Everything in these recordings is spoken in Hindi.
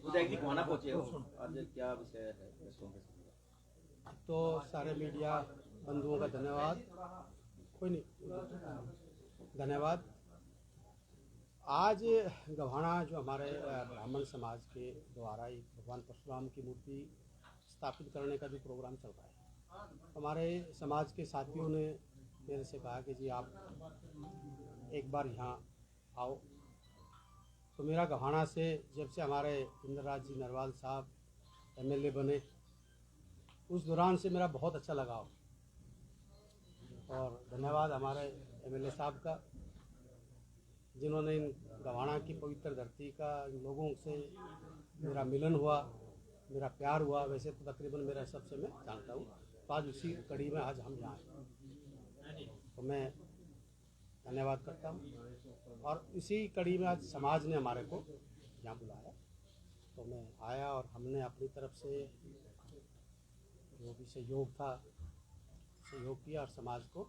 गोहाना पहुंचे हो, आज क्या विषय है प्रेस कॉन्फ्रेंस? तो सारे मीडिया बंधुओं का धन्यवाद। कोई नहीं, धन्यवाद। आज गोहाना जो हमारे ब्राह्मण समाज के द्वारा एक भगवान परशुराम की मूर्ति स्थापित करने का जो प्रोग्राम चल रहा है, हमारे समाज के साथियों ने मेरे से कहा कि जी आप एक बार यहाँ आओ। तो मेरा गोहाना से जब से हमारे इंद्रराज जी नरवाल साहब एमएलए बने, उस दौरान से मेरा बहुत अच्छा लगाव, और धन्यवाद हमारे एमएलए साहब का, जिन्होंने इन गोहाना की पवित्र धरती का लोगों से मेरा मिलन हुआ, मेरा प्यार हुआ। वैसे तो तकरीबन मेरा सबसे मैं जानता हूँ, तो आज उसी कड़ी में आज हम यहाँ हैं, तो मैं धन्यवाद करता हूँ। और इसी कड़ी में आज समाज ने हमारे को यहाँ बुलाया, तो मैं आया और हमने अपनी तरफ से जो भी सहयोग था सहयोग किया। और समाज को,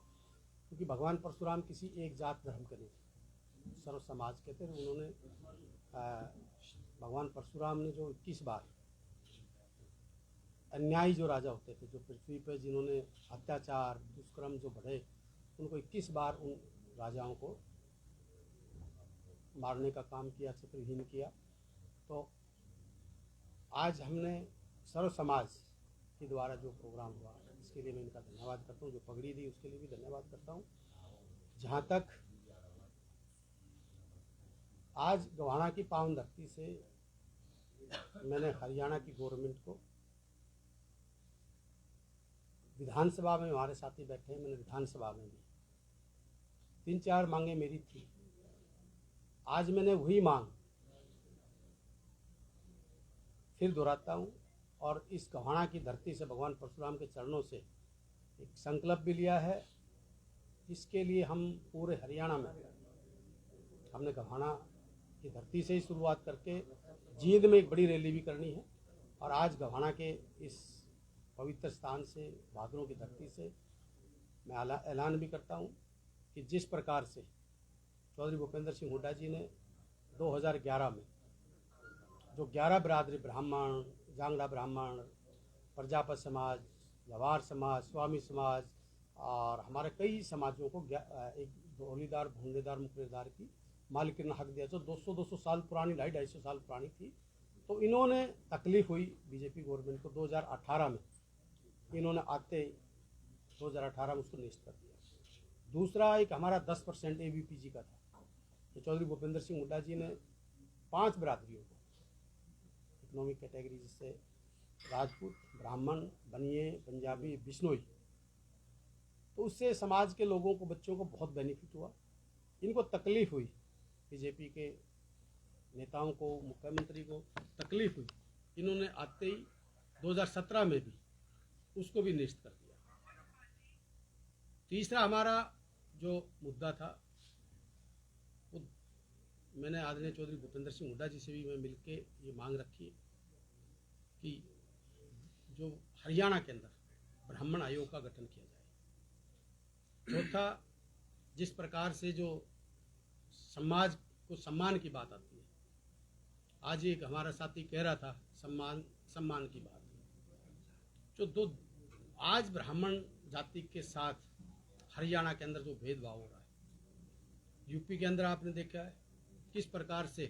क्योंकि भगवान परशुराम किसी एक जात धर्म के नहीं, सर्व समाज के थे। उन्होंने भगवान परशुराम ने जो 21 बार अन्यायी जो राजा होते थे, जो पृथ्वी पर जिन्होंने अत्याचार दुष्कर्म जो बढ़े, उनको 21 बार उन राजाओं को मारने का काम किया, चित्रहीन किया। तो आज हमने सर्व समाज के द्वारा जो प्रोग्राम हुआ, इसके लिए मैं इनका धन्यवाद करता हूँ। जो पगड़ी दी उसके लिए भी धन्यवाद करता हूँ। जहाँ तक आज गोहाना की पावन धरती से मैंने हरियाणा की गवर्नमेंट को, विधानसभा में हमारे साथी बैठे हैं, मैंने विधानसभा में भी 3-4 मांगे मेरी थी। आज मैंने वही मांग फिर दोहराता हूँ, और इस गोहाना की धरती से भगवान परशुराम के चरणों से एक संकल्प भी लिया है। इसके लिए हम पूरे हरियाणा में, हमने गोहाना की धरती से ही शुरुआत करके जींद में एक बड़ी रैली भी करनी है। और आज गोहाना के इस पवित्र स्थान से, भादरों की धरती से मैं ऐलान भी करता हूँ कि जिस प्रकार से चौधरी भूपेंद्र सिंह हुड्डा जी ने 2011 में जो 11 बिरादरी, ब्राह्मण, जांगड़ा ब्राह्मण, प्रजापत समाज, लवार समाज, स्वामी समाज और हमारे कई समाजों को एक धोलीदार, भूंडेदार, मुकरेदार की मालिकाना हक दिया, जो 200 साल पुरानी, 250 साल पुरानी थी। तो इन्होंने तकलीफ हुई बीजेपी गवर्नमेंट को 2018 में, इन्होंने आते 2018 में उसको निष्ठ कर दिया। दूसरा एक हमारा 10% ABPG का था, तो चौधरी भूपेंद्र सिंह हुड्डा जी ने 5 बिरादरियों को इकोनॉमिक कैटेगरी, जिससे राजपूत, ब्राह्मण, बनिए, पंजाबी, बिश्नोई, तो उससे समाज के लोगों को, बच्चों को बहुत बेनिफिट हुआ। इनको तकलीफ हुई, बीजेपी के नेताओं को, मुख्यमंत्री को तकलीफ हुई, इन्होंने आते ही 2017 में भी उसको भी निष्ठ कर दिया। तीसरा हमारा जो मुद्दा था, वो मैंने आदरणीय चौधरी भूपेंद्र सिंह हुड्डा जी से भी मैं मिलके ये मांग रखी कि जो हरियाणा के अंदर ब्राह्मण आयोग का गठन किया जाए। चौथा, जिस प्रकार से जो समाज को सम्मान की बात आती है, आज एक हमारा साथी कह रहा था सम्मान की बात, जो दो आज ब्राह्मण जाति के साथ हरियाणा के अंदर जो भेदभाव हो रहा है, यूपी के अंदर आपने देखा है किस प्रकार से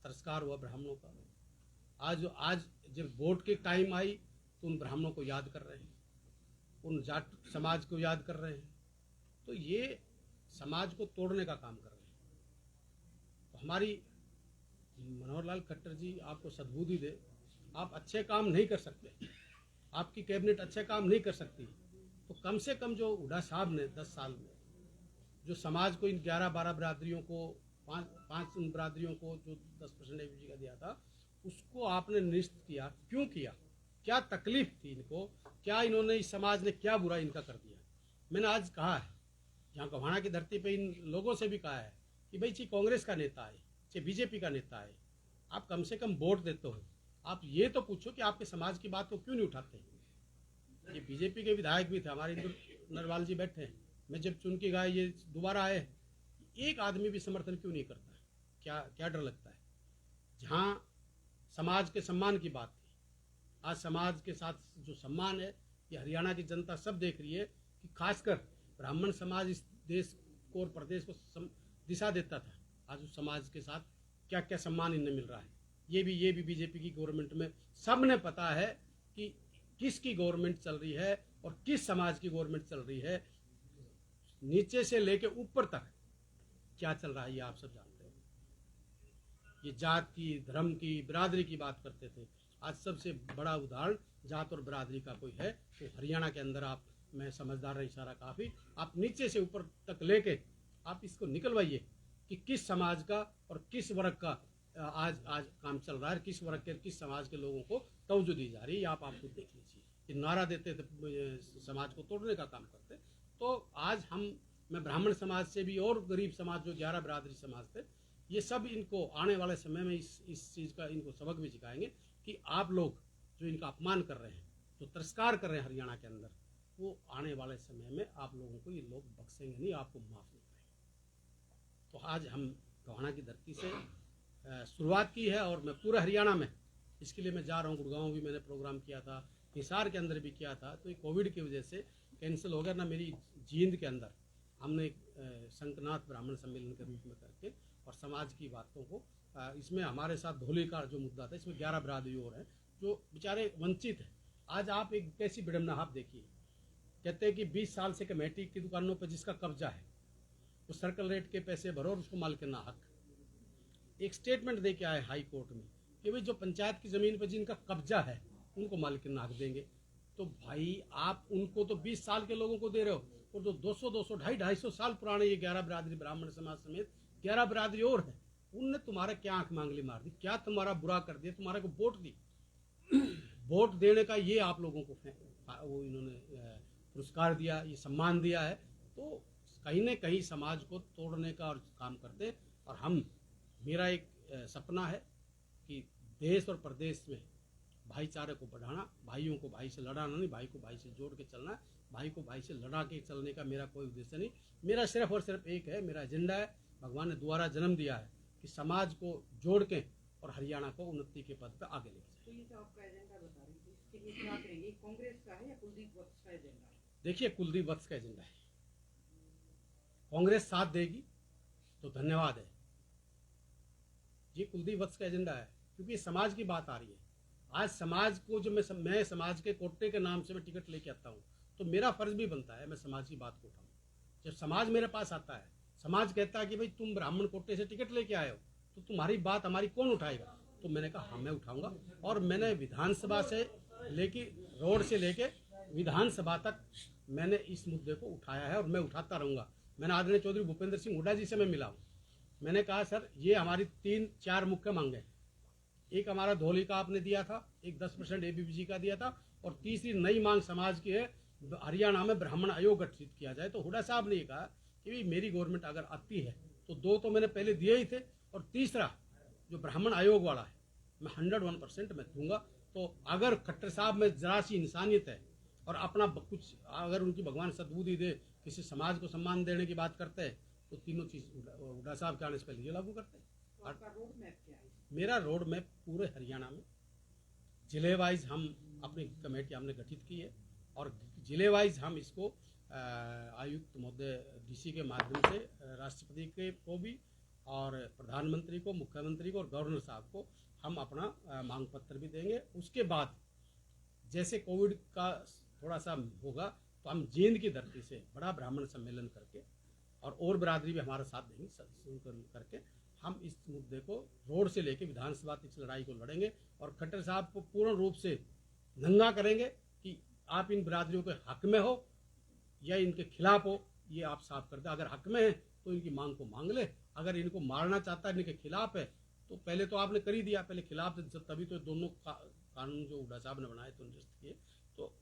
तिरस्कार हुआ ब्राह्मणों का। आज जब वोट के टाइम आई तो उन ब्राह्मणों को याद कर रहे हैं, उन जाट समाज को याद कर रहे हैं, तो ये समाज को तोड़ने का काम कर रहे हैं। तो हमारी मनोहर लाल खट्टर जी आपको सद्बुद्धि दे, आप अच्छे काम नहीं कर सकते, आपकी कैबिनेट अच्छे काम नहीं कर सकती, तो कम से कम जो हुड्डा साहब ने 10 साल में जो समाज को, इन 11-12 बिरादरियों को, 5 बिरादरियों को जो 10% ABPG का दिया था, उसको आपने निष्ठ किया। क्यों किया? क्या तकलीफ थी इनको? क्या इन्होंने, इस समाज ने क्या बुरा इनका कर दिया? मैंने आज कहा है, यहाँ गोहाना की धरती पे इन लोगों से भी कहा है कि भाई चाहे कांग्रेस का नेता है, चाहे बीजेपी का नेता है, आप कम से कम वोट देते हो, आप ये तो पूछो कि आपके समाज की बात को क्यों नहीं उठाते। ये बीजेपी के विधायक भी थे, हमारे इंदु नरवाल जी बैठे हैं, मैं जब चुन के गए, ये दोबारा आए, एक आदमी भी समर्थन क्यों नहीं करता है? क्या डर लगता है? जहाँ समाज के सम्मान की बात थी। आज समाज के साथ जो सम्मान है ये हरियाणा की जनता सब देख रही है कि खासकर ब्राह्मण समाज इस देश को और प्रदेश को दिशा देता था। आज उस समाज के साथ क्या क्या सम्मान इन्हें मिल रहा है, ये भी बीजेपी की गवर्नमेंट में सबने पता है कि किसकी गवर्नमेंट चल रही है और किस समाज की गवर्नमेंट चल रही है। नीचे से लेके ऊपर तक क्या चल रहा है ये आप सब जानते हैं। ये जात की, धर्म की, बिरादरी की बात करते थे। आज सबसे बड़ा उदाहरण जात और बिरादरी का कोई है तो हरियाणा के अंदर आप, मैं समझदार इशारा काफ़ी, आप नीचे से ऊपर तक लेके आप इसको निकलवाइए कि किस समाज का और किस वर्ग का आज काम चल रहा है, किस वर्ग के किस समाज के लोगों को तवज्जो दी जा रही है। आप खुद देख लीजिए। ये नारा देते थे समाज को तोड़ने का काम करते, तो आज मैं ब्राह्मण समाज से भी और गरीब समाज जो 11 बिरादरी समाज थे, ये सब इनको आने वाले समय में इस चीज़ का इनको सबक भी सिखाएंगे कि आप लोग जो इनका अपमान कर रहे हैं, जो तिरस्कार कर रहे हैं हरियाणा के अंदर, वो आने वाले समय में आप लोगों को ये लोग बख्शेंगे नहीं, आपको माफ़ नहीं करेंगे। तो आज हम गोहाना की धरती से शुरुआत की है और मैं पूरे हरियाणा में इसके लिए मैं जा रहा हूँ। गुड़गांव भी मैंने प्रोग्राम किया था, हिसार के अंदर भी किया था, तो ये कोविड की वजह से कैंसिल हो गया ना। मेरी जींद के अंदर हमने एक शंखनाथ ब्राह्मण सम्मेलन के रूप में करके और समाज की बातों को, इसमें हमारे साथ धोली का जो मुद्दा था, इसमें 11 बिरादरी और हैं जो बेचारे वंचित हैं। आज आप एक कैसी विडम्बना आप देखिए, कहते हैं कि 20 साल से कमेटी की दुकानों पर जिसका कब्जा है वो सर्कल रेट के पैसे भरो और उसको मालिकाना हक। एक स्टेटमेंट दे के आए हाई कोर्ट में कि भाई जो पंचायत की ज़मीन पर जिनका कब्जा है उनको मालिकाना हक देंगे। तो भाई आप उनको तो 20 साल के लोगों को दे रहे हो, और जो 200, 250 साल पुराने ये 11 बिरादरी ब्राह्मण समाज समेत 11 बिरादरी और है, उनने तुम्हारा क्या आंख मांगली मार दी, क्या तुम्हारा बुरा कर दिया, तुम्हारे को वोट दी। वोट देने का ये आप लोगों को वो इन्होंने पुरस्कार दिया, ये सम्मान दिया है। तो कहीं न कहीं समाज को तोड़ने का और काम करते। और मेरा एक सपना है कि देश और प्रदेश में भाईचारे को बढ़ाना, भाइयों को भाई से लड़ाना नहीं, भाई को भाई से जोड़ के चलना है। भाई को भाई से लड़ा के चलने का मेरा कोई उद्देश्य नहीं। मेरा सिर्फ और सिर्फ एक है, मेरा एजेंडा है, भगवान ने दोबारा जन्म दिया है कि समाज को जोड़ के और हरियाणा को उन्नति के पद पर आगे लेके जाए। तो ये जो आपका एजेंडा बता रही थी, इसके लिए क्या करेंगे? कांग्रेस का है या कुलदीप वत्स का एजेंडा है? देखिए, कुलदीप वत्स का एजेंडा है। कांग्रेस साथ देगी तो धन्यवाद है, ये कुलदीप वत्स का एजेंडा है, क्योंकि समाज की बात आ रही है। आज समाज को जो मैं समाज के कोटे के नाम से मैं टिकट लेके आता हूँ, तो मेरा फर्ज भी बनता है मैं समाज की बात को उठाऊँ। जब समाज मेरे पास आता है, समाज कहता है कि भाई तुम ब्राह्मण कोटे से टिकट लेके आए हो, तो तुम्हारी बात हमारी कौन उठाएगा? तो मैंने कहा हाँ मैं उठाऊंगा। और मैंने विधानसभा से लेके रोड से लेके विधानसभा तक मैंने इस मुद्दे को उठाया है और मैं उठाता रहूंगा। मैंने आदरणीय चौधरी भूपेंद्र सिंह हुड्डा जी से मैं मिला हूँ। मैंने कहा सर ये हमारी 3-4 मुख्य मांगे, एक हमारा धोली का आपने दिया था, एक 10% ABBG का दिया था, और तीसरी नई मांग समाज की है, हरियाणा में ब्राह्मण आयोग गठित किया जाए। तो हुड्डा साहब ने ये कहा कि भाई मेरी गवर्नमेंट अगर आती है तो 2 तो मैंने पहले दिए ही थे, और तीसरा जो ब्राह्मण आयोग वाला है मैं 101% मैं दूंगा। तो अगर खट्टर साहब में जरा सी इंसानियत है और अपना कुछ अगर उनकी भगवान सद्बुद्धि दे, किसी समाज को सम्मान देने की बात करते हैं, तो तीनों चीज़ हुड्डा साहब के आने से पहले ये लागू करते हैं। तो आपका रोड मैप क्या है? मेरा रोड मैप पूरे हरियाणा में जिले वाइज हम अपनी कमेटी हमने गठित की है, और जिले वाइज हम इसको आयुक्त महोदय DC के माध्यम से राष्ट्रपति को भी, और प्रधानमंत्री को, मुख्यमंत्री को और गवर्नर साहब को हम अपना मांग पत्र भी देंगे। उसके बाद जैसे कोविड का थोड़ा सा होगा तो हम जींद की धरती से बड़ा ब्राह्मण सम्मेलन करके और बिरादरी भी हमारा साथ देंगे करके हम इस मुद्दे को रोड से लेके विधानसभा तक इस लड़ाई को लड़ेंगे, और खट्टर साहब को पूर्ण रूप से नंगा करेंगे कि आप इन बिरादरियों के हक में हो या इनके खिलाफ हो, ये आप साफ कर दें। अगर हक में है तो इनकी मांग को मांग ले, अगर इनको मारना चाहता है, इनके खिलाफ है, तो पहले तो आपने कर ही दिया, पहले खिलाफ तभी तो दोनों कानून जो हुड्डा साहब ने बनाए तो निरस्त किए। तो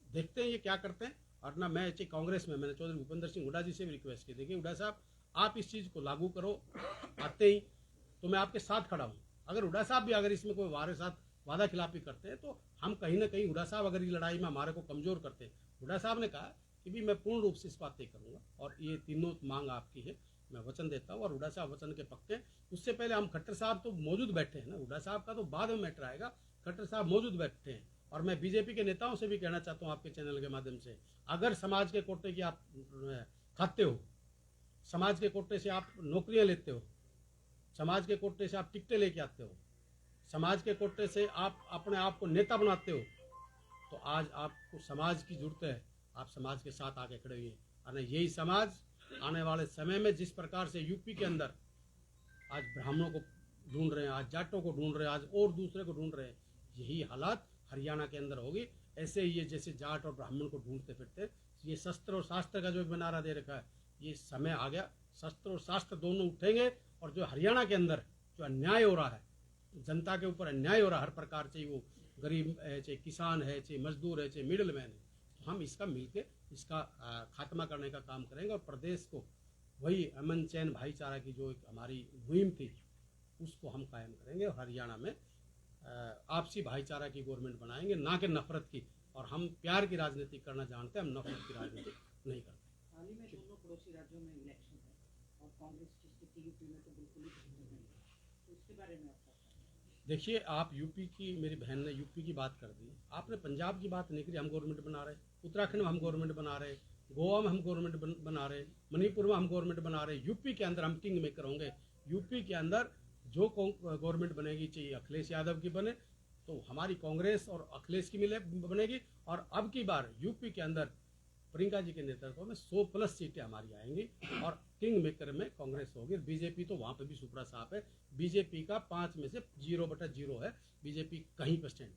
देखते हैं ये क्या करते हैं। और ना मैं कांग्रेस में मैंने चौधरी भूपेंद्र सिंह हुड्डा जी से भी रिक्वेस्ट की, देखिए हुड्डा साहब आप इस चीज़ को लागू करो, आते ही तो मैं आपके साथ खड़ा हूँ। अगर हुड्डा साहब भी अगर इसमें कोई हमारे साथ वादा खिलाफी करते हैं तो हम कहीं ना कहीं, हुड्डा साहब अगर इस लड़ाई में हमारे को कमज़ोर करते हैं, हुड्डा साहब ने कहा कि भी मैं पूर्ण रूप से इस बात तय करूँगा और ये तीनों मांग आपकी है मैं वचन देता हूँ और हुड्डा साहब वचन के पक्के। उससे पहले हम खट्टर साहब तो मौजूद बैठे हैं ना, हुड्डा साहब का तो बाद में मैटर आएगा, खट्टर साहब मौजूद बैठे हैं। और मैं बीजेपी के नेताओं से भी कहना चाहता हूँ आपके चैनल के माध्यम से, अगर समाज के कोटे की आप खाते हो, समाज के कोटे से आप नौकरियां लेते हो, समाज के कोटे से आप टिकटें लेके आते हो, समाज के कोटे से आप अपने आप को नेता बनाते हो, तो आज आपको समाज की जरूरत है, आप समाज के साथ आके खड़े हुए। और यही समाज आने वाले समय में जिस प्रकार से यूपी के अंदर आज ब्राह्मणों को ढूंढ रहे हैं, आज जाटों को ढूंढ रहे हैं, आज और दूसरे को ढूंढ रहे हैं, यही हालात हरियाणा के अंदर होगी। ऐसे ही ये जैसे जाट और ब्राह्मण को ढूंढते फिरते, ये शस्त्र और शास्त्र का जो बनारा दे रखा है, ये समय आ गया, शस्त्र और शास्त्र दोनों उठेंगे। और जो हरियाणा के अंदर जो अन्याय हो रहा है, जनता के ऊपर अन्याय हो रहा है हर प्रकार, चाहे वो गरीब है, चाहे किसान है, चाहे मजदूर है, चाहे मिडिल मैन है, तो हम इसका मिलके इसका खात्मा करने का काम करेंगे। और प्रदेश को वही अमन चैन भाईचारा की जो एक हमारी मुहिम थी, उसको हम कायम करेंगे। और हरियाणा में आपसी भाईचारा की गवर्नमेंट बनाएंगे, ना कि नफरत की। और हम प्यार की राजनीति करना जानते हैं, हम नफरत की राजनीति नहीं करते। हाल ही में दोनों पड़ोसी राज्यों में इलेक्शन है और कांग्रेस की स्थिति यूपी में तो बिल्कुल ही बेहतर नहीं है, तो इसके बारे में आप क्या कहेंगे? देखिए, आप यूपी की, मेरी बहन ने यूपी की बात कर दी, आपने पंजाब की बात नहीं करी। हम गवर्नमेंट बना रहे, उत्तराखंड में हम गवर्नमेंट बना रहे, गोवा में हम गवर्नमेंट बना रहे, मणिपुर में हम गवर्नमेंट बना रहे। यूपी के अंदर हम किंग मेकर होंगे। यूपी के अंदर जो गवर्नमेंट बनेगी, चाहिए अखिलेश यादव की बने, तो हमारी कांग्रेस और अखिलेश की मिले बनेगी। और अब की बार यूपी के अंदर प्रियंका जी के नेतृत्व में 100+ सीटें हमारी आएंगी और किंग मेकर में कांग्रेस होगी। बीजेपी तो वहां पे भी सुपड़ा साफ है, बीजेपी का 5 में से 0/0 है, बीजेपी कहीं पर स्टैंड